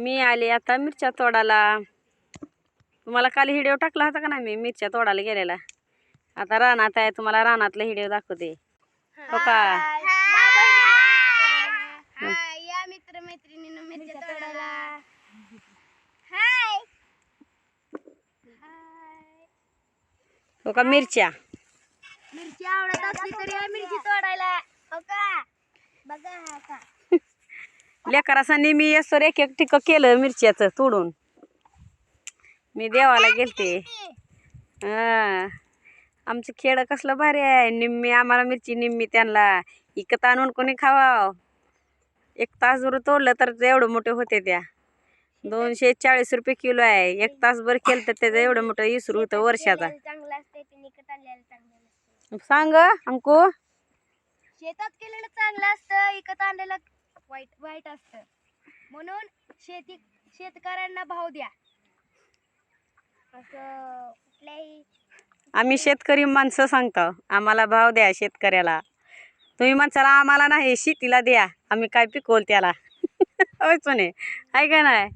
मी आले आता मिरच्या तोडायला. तुम्हाला काल व्हिडिओ टाकला होता का नाही मी मिरच्या तोडायला गेलेला. आता रानात आहे, तुम्हाला रानातला व्हिडिओ दाखवते. हो का? या मित्र मैत्रिणींनो मिरच्या तोडायला. हाय हो का? मिरची आवडत असली तरी या मिरची तोडायला. हो का? बघा हा का लेकरासांनी मी असं एक एक ठिक केलं मिरच्याचं तोडून. मी देवाला गेलते. हा, आमचं खेड कसलं भारी आहे. निम्मी आम्हाला मिरची, निम्मी त्यांना. इकत आणून कोणी खावा. 1 तास जर तोडलं तर एवढं मोठे होते. त्या 240 रुपये किलो आहे. 1 तासभर केलं तर त्याचं एवढं मोठं इसरू होतं वर्षाचा. सांग अंकू. शेतात केलेलं चांगलं असतं, इकत आणलेलं वाईट असतं. म्हणून शेतकऱ्यांना भाव द्या. असं कुठल्याही आम्ही शेतकरी माणसं सांगतो, आम्हाला भाव द्या शेतकऱ्याला. तुम्ही माणसाला आम्हाला नाही, शेतीला द्या. आम्ही काय पिकवल त्याला. होय सोने, आहे का नाही?